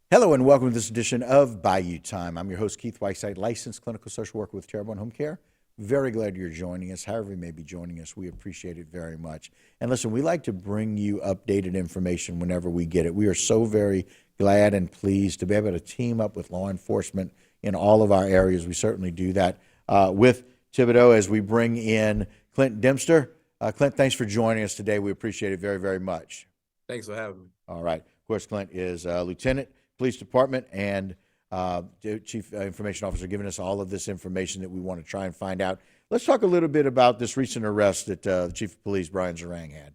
Hello and welcome to this edition of Bayou Time. I'm your host, Keith Whiteside, licensed clinical social worker with Terrebonne Home Care. Very glad you're joining us. However you may be joining us, we appreciate it very much. And listen, we like to bring you updated information whenever we get it. We are so very glad and pleased to be able to team up with law enforcement in all of our areas. We certainly do that with Thibodaux as we bring in Clint Dempster. Clint, thanks for joining us today. We appreciate it very, very much. Thanks for having me. All right. Of course, Clint is Lieutenant Police Department and Chief Information Officer, giving us all of this information that we want to try and find out. Let's talk a little bit about this recent arrest that the Chief of Police, Brian Zarang, had.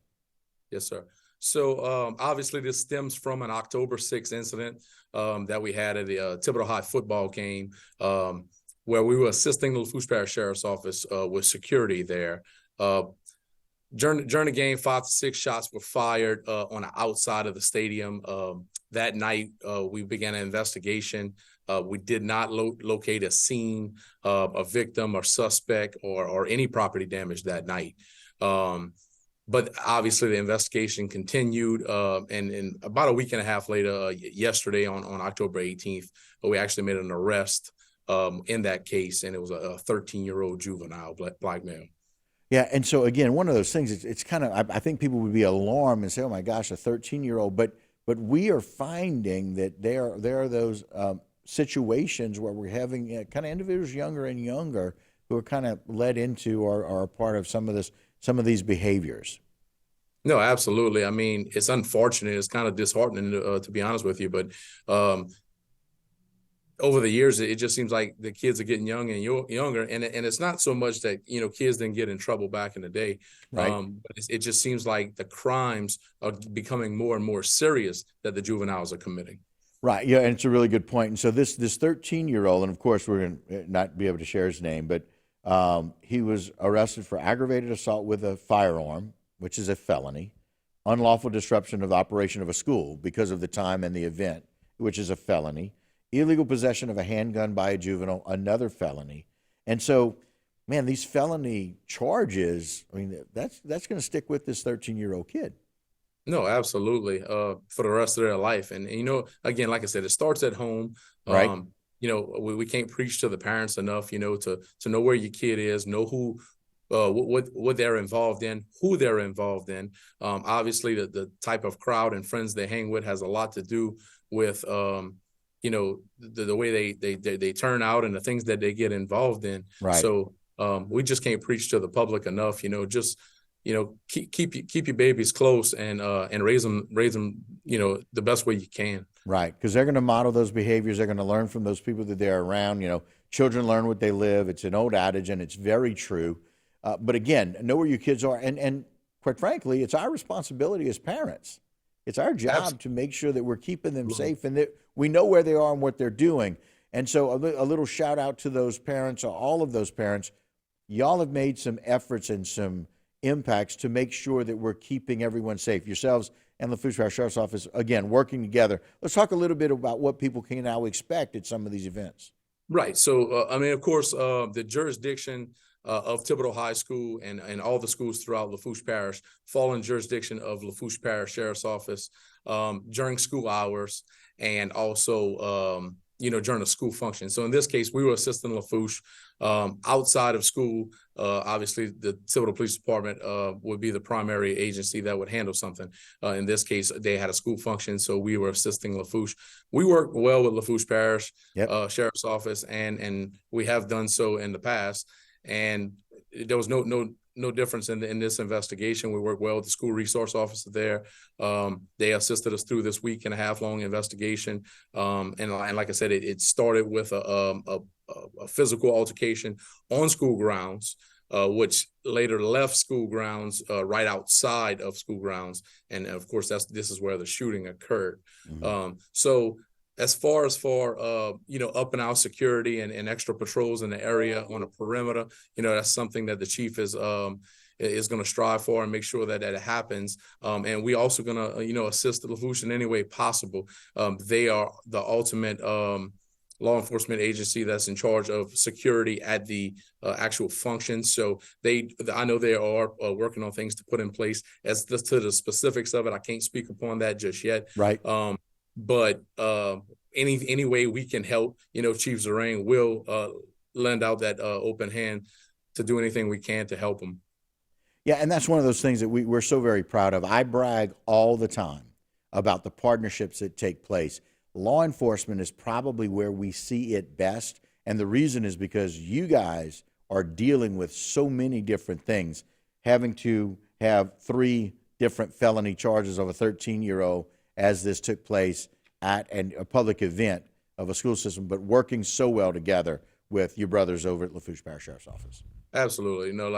Yes, sir. So obviously this stems from an October 6th incident that we had at the Thibodaux High football game where we were assisting the Lafourche Parish Sheriff's Office with security there. During the game, 5 to 6 shots were fired on the outside of the stadium. That night, we began an investigation. We did not locate a scene, a victim or suspect or any property damage that night. But obviously, the investigation continued. And about a week and a half later, yesterday on October 18th, we actually made an arrest in that case. And it was a 13-year-old juvenile black male. Yeah, and so again, one of those things, it's kind of, I think people would be alarmed and say, oh my gosh, a 13-year-old, but we are finding that there are those situations where we're having kind of individuals younger and younger who are kind of led into or are a part of some of these behaviors. No, absolutely. I mean, it's unfortunate. It's kind of disheartening, to be honest with you, but over the years, it just seems like the kids are getting younger and younger, and it's not so much that kids didn't get in trouble back in the day, right? But it just seems like the crimes are becoming more and more serious that the juveniles are committing. Right. Yeah, and it's a really good point. And so this 13-year-old, and of course we're going to not be able to share his name, but he was arrested for aggravated assault with a firearm, which is a felony, unlawful disruption of the operation of a school because of the time and the event, which is a felony. Illegal possession of a handgun by a juvenile, another felony. And so, man, these felony charges, I mean, that's going to stick with this 13-year-old kid. No, absolutely. For the rest of their life. And again, like I said, it starts at home. Right. We can't preach to the parents enough, to know where your kid is, know who, what they're involved in, who they're involved in. Obviously, the type of crowd and friends they hang with has a lot to do with, the way they turn out and the things that they get involved in. Right. So we just can't preach to the public enough, just, keep your babies close and raise them, the best way you can. Right. Because they're going to model those behaviors. They're going to learn from those people that they're around. Children learn what they live. It's an old adage and it's very true. But again, know where your kids are. And quite frankly, it's our responsibility as parents. It's our job Absolutely. to make sure that we're keeping them safe and that we know where they are and what they're doing. And so a little shout out to those parents, or all of those parents. Y'all have made some efforts and some impacts to make sure that we're keeping everyone safe. Yourselves and the Lafourche Parish Sheriff's Office, again, working together. Let's talk a little bit about what people can now expect at some of these events. Right. So, of course, the jurisdiction of Thibodaux High School and all the schools throughout Lafourche Parish fall in jurisdiction of Lafourche Parish Sheriff's Office during school hours and also, during the school function. So in this case, we were assisting Lafourche outside of school. Obviously, the Thibodaux Police Department would be the primary agency that would handle something. In this case, they had a school function, so we were assisting Lafourche. We work well with Lafourche Parish Sheriff's Office, and we have done so in the past. And there was no difference in this investigation. We work well with the school resource officer there. They assisted us through this week and a half long investigation. And like I said, it started with a physical altercation on school grounds, which later left school grounds right outside of school grounds. And of course, this is where the shooting occurred. Mm-hmm. So as far as up and out security and extra patrols in the area on a perimeter, that's something that the chief is going to strive for and make sure that it happens. And we also going to, assist the Lafourche in any way possible. They are the ultimate law enforcement agency that's in charge of security at the actual function. So I know they are working on things to put in place. As to the specifics of it, I can't speak upon that just yet. Right. But any way we can help, Chief Zerang will lend out that open hand to do anything we can to help them. Yeah, and that's one of those things that we're so very proud of. I brag all the time about the partnerships that take place. Law enforcement is probably where we see it best, and the reason is because you guys are dealing with so many different things, having to have 3 different felony charges of a 13-year-old as this took place at a public event of a school system, but working so well together with your brothers over at Lafourche Parish Sheriff's Office. Absolutely. No,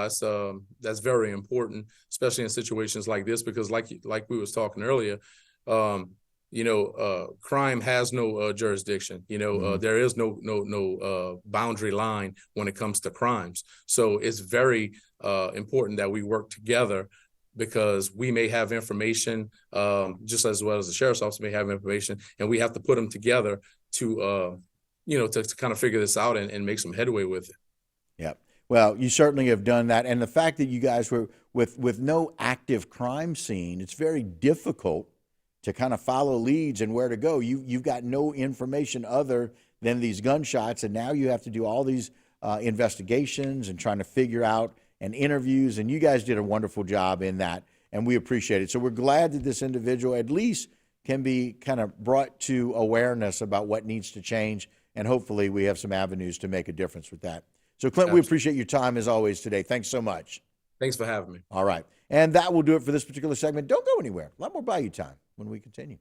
that's very important, especially in situations like this, because like we was talking earlier, crime has no jurisdiction. There is no boundary line when it comes to crimes. So it's very important that we work together, because we may have information, just as well as the sheriff's office may have information, and we have to put them together to kind of figure this out and make some headway with it. Yeah. Well, you certainly have done that. And the fact that you guys were with no active crime scene, it's very difficult to kind of follow leads and where to go. You've got no information other than these gunshots, and now you have to do all these investigations and trying to figure out and interviews, and you guys did a wonderful job in that, and we appreciate it. So we're glad that this individual at least can be kind of brought to awareness about what needs to change, and hopefully we have some avenues to make a difference with that. So, Clint, we appreciate your time as always today. Thanks so much. Thanks for having me. All right. And that will do it for this particular segment. Don't go anywhere. A lot more Bayou time when we continue.